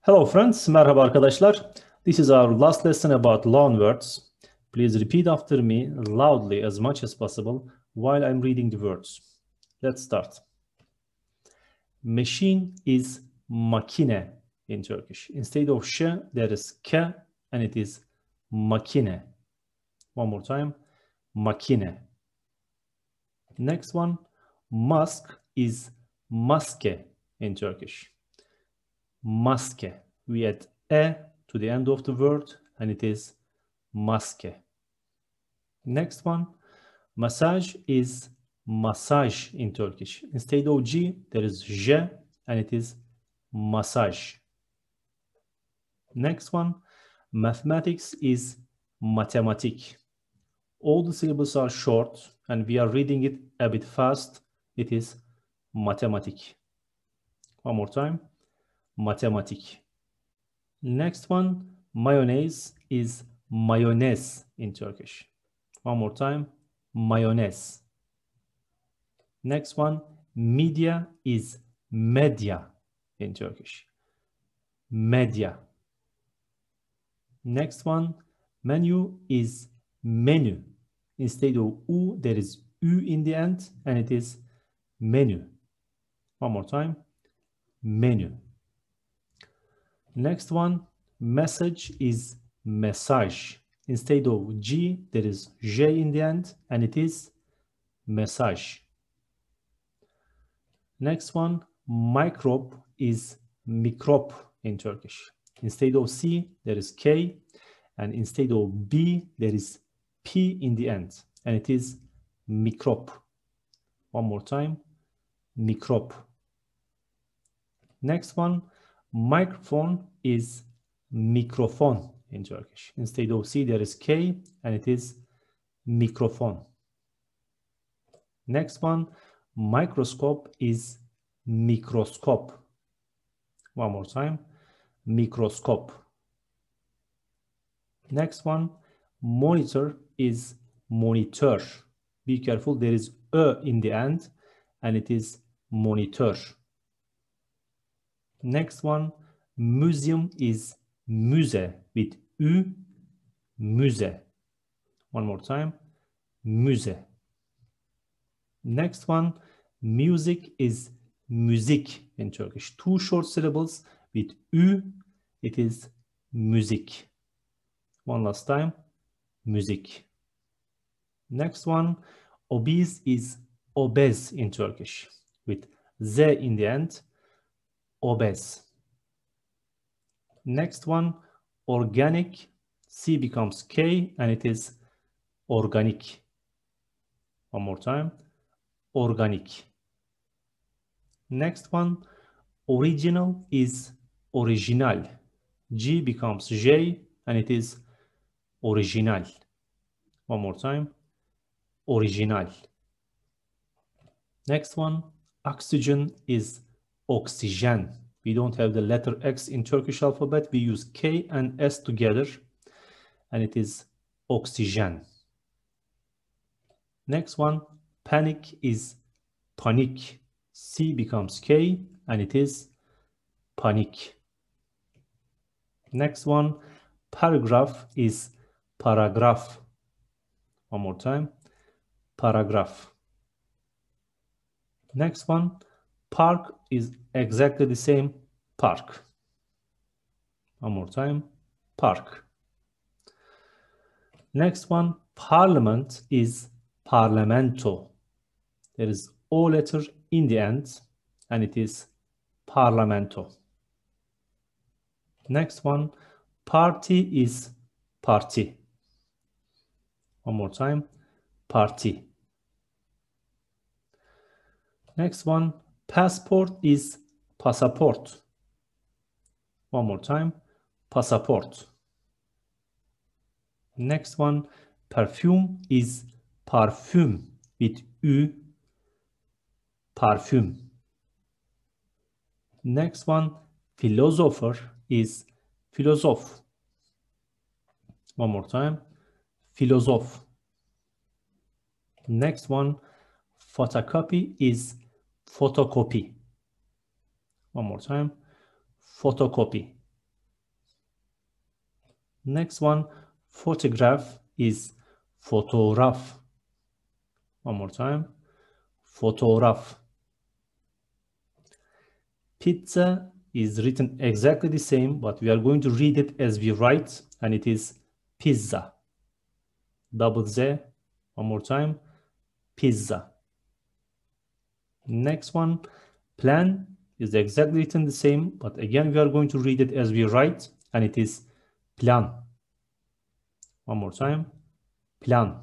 Hello friends, merhaba arkadaşlar. This is our last lesson about loanwords. Please repeat after me loudly as much as possible while I'm reading the words. Let's start. Machine is makine in Turkish. Instead of sh, there is k and it is makine. One more time, makine. Next one, mask is maske in Turkish. Maske. We add e to the end of the word and it is maske. Next one, massage is massage in Turkish. Instead of G, there is J and it is massage. Next one, mathematics is matematik. All the syllables are short and we are reading it a bit fast. It is matematik. One more time. Matematik. Next one, mayonnaise is mayonnaise in Turkish. One more time, mayonnaise. Next one, media is medya in Turkish. Medya. Next one, menu is menü. Instead of u, there is ü in the end and it is menü. One more time, menü. Next one, message is message. Instead of G, there is J in the end, and it is message. Next one, microbe is mikrop in Turkish. Instead of C, there is K, and instead of B, there is P in the end, and it is mikrop. One more time, mikrop. Next one, microphone is mikrofon in Turkish. Instead of C, there is K, and it is mikrofon. Next one, microscope is microscope. One more time, microscope. Next one, monitor is monitor. Be careful, there is ö in the end, and it is monitor. Next one, museum is müze with ü, müze. One more time, müze. Next one, music is müzik in Turkish. Two short syllables with ü, it is müzik. One last time, müzik. Next one, obese is obez in Turkish with z in the end. Obese. Next one, organic, C becomes K and it is organic. One more time, organic. Next one, original is original. G becomes J and it is original. One more time, original. Next one, oxygen is oxygen. We don't have the letter X in Turkish alphabet. We use K and S together, and it is oxygen. Next one, panic is panik. C becomes K, and it is panik. Next one, paragraph is paragraph. One more time, paragraph. Next one, park is exactly the same, park. One more time, park. Next one, parliament is parlamento. There is O letter in the end, and it is parlamento. Next one, party is party. One more time, party. Next one, passport is passport. One more time, passport. Next one, perfume is parfüm with ü, parfüm. Next one, philosopher is philosoph. One more time, philosoph. Next one, photocopy is photocopy. One more time, photocopy. Next one, photograph is fotoğraf. One more time, fotoğraf. Pizza is written exactly the same, but we are going to read it as we write, and it is pizza. Double Z. One more time, pizza. Next one, plan is exactly written the same, but again we are going to read it as we write, and it is plan. One more time, plan.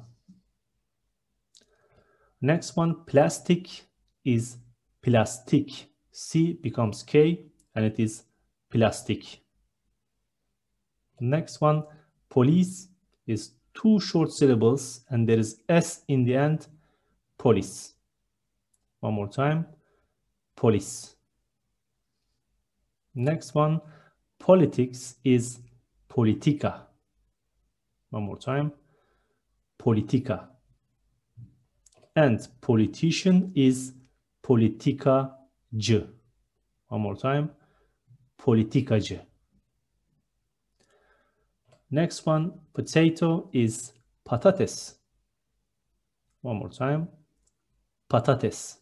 Next one, plastic is plastik. C becomes K, and it is plastic. Next one, police is two short syllables, and there is S in the end, police. One more time, police. Next one, politics is politika. One more time, politika. And politician is politikacı. One more time, politikacı. Next one, potato is patates. One more time, patates.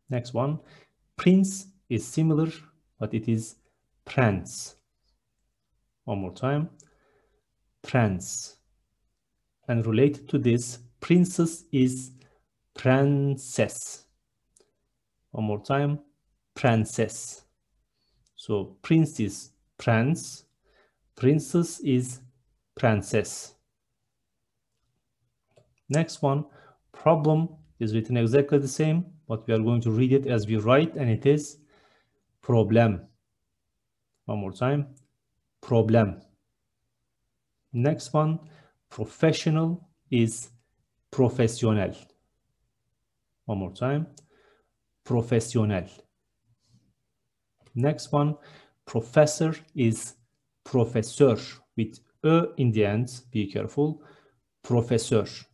Next one, prince is similar, but it is prens. One more time, prens. And related to this, princess is princess. One more time, princess. So prince is prince, princess is princess. Next one, problem is written exactly the same, but we are going to read it as we write, and it is problem. One more time, problem. Next one, professional is profesyonel. One more time, profesyonel. Next one, professor is profesör with Ö in the end, be careful, profesör.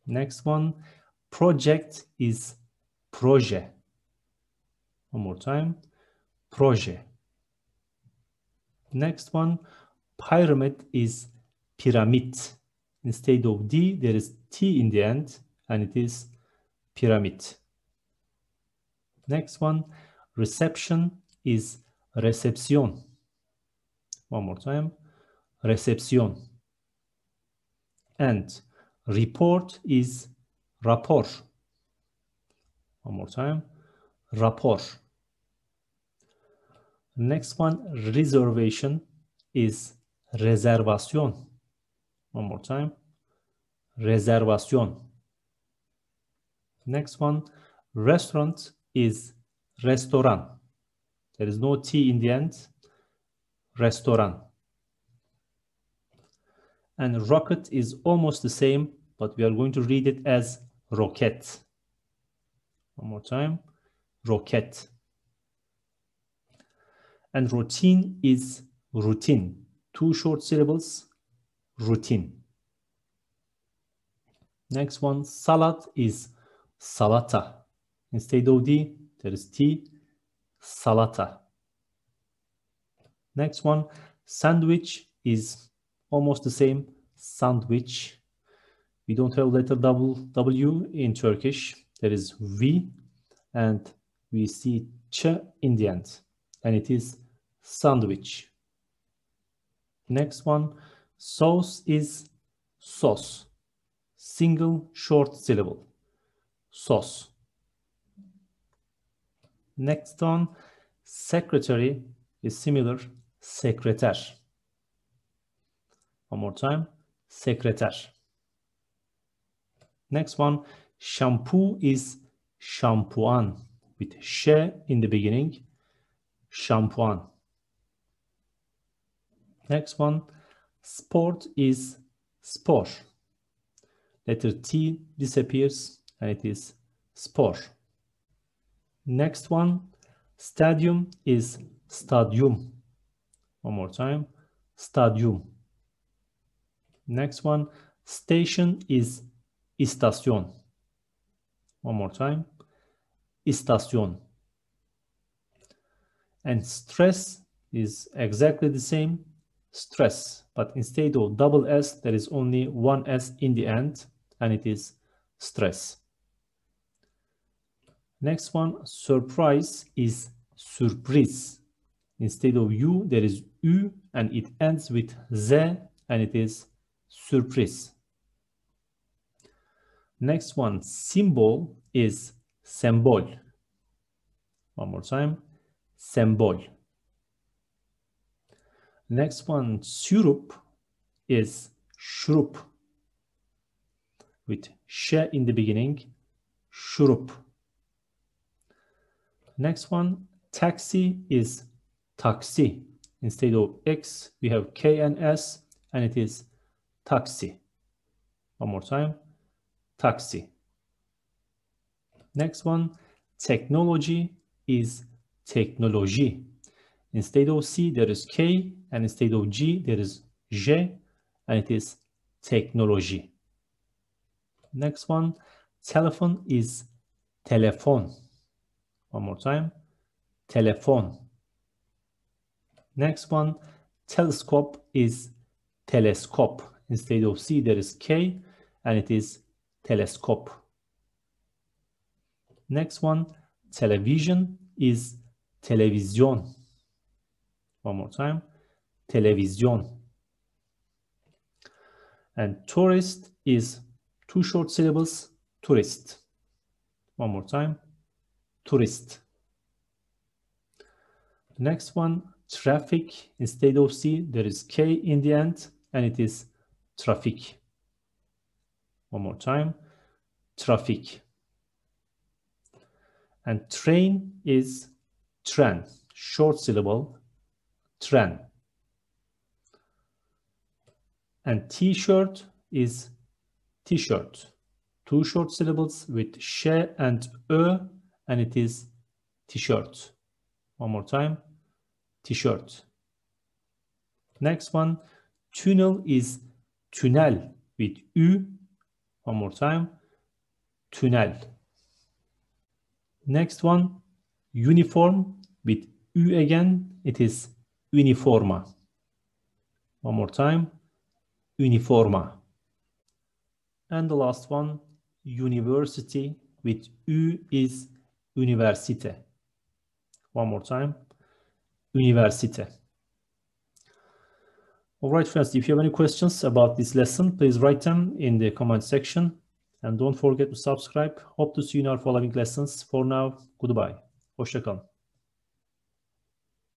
Next one, project is proje. One more time, proje. Next one, pyramid is pyramid. Instead of D, there is T in the end, and it is pyramid. Next one, reception is recepción. One more time, recepción. And report is rapor. One more time, rapor. Next one, reservation is rezervasyon. One more time, rezervasyon. Next one, restaurant is restoran. There is no T in the end, restoran. And rocket is almost the same, but we are going to read it as roket. One more time, roket. And routine is routine. Two short syllables, routine. Next one, salad is salata. Instead of D, there is T, salata. Next one, sandwich is almost the same, sandwich. We don't have letter W in Turkish. There is V, and we see Ç in the end, and it is sandwich. Next one, sauce is sauce. Single short syllable, sauce. Next one, secretary is similar, sekreter. One more time, sekreter. Next one, shampoo is şampuan with ş in the beginning, şampuan. Next one, sport is spor. Letter T disappears, and it is spor. Next one, stadium is stadyum. One more time, stadyum. Next one, station is istasyon. One more time, istasyon. And stress is exactly the same, stress. But instead of double S, there is only one S in the end, and it is stress. Next one, surprise is sürpriz. Instead of U, there is Ü, and it ends with Z, and it is sürpriz. Next one, symbol is sembol. One more time, sembol. Next one, syrup is şurup. With ş in the beginning, şurup. Next one, taxi is taksi. Instead of X, we have K and S, and it is taxi. One more time, taxi. Next one, technology is teknoloji. Instead of C, there is K, and instead of G, there is J, and it is teknoloji. Next one, telephone is telefon. One more time, telefon. Next one, telescope is teleskop. Instead of C, there is K, and it is teleskop. Next one, television is televizyon. One more time, televizyon. And tourist is two short syllables, turist. One more time, turist. Next one, traffic. Instead of C, there is K in the end, and it is trafik. One more time, trafik. And train is tren, short syllable, tren. And t-shirt is t-shirt, two short syllables with ş and ö, and it is t-shirt. One more time, t-shirt. Next one, tunnel is tünel with ü. One more time, tünel. Next one, uniform with ü again, it is uniforma. One more time, uniforma. And the last one, university with ü is üniversite. One more time, üniversite. All right, friends, if you have any questions about this lesson, please write them in the comment section. And don't forget to subscribe. Hope to see you in our following lessons. For now, goodbye. Hoşça kalın.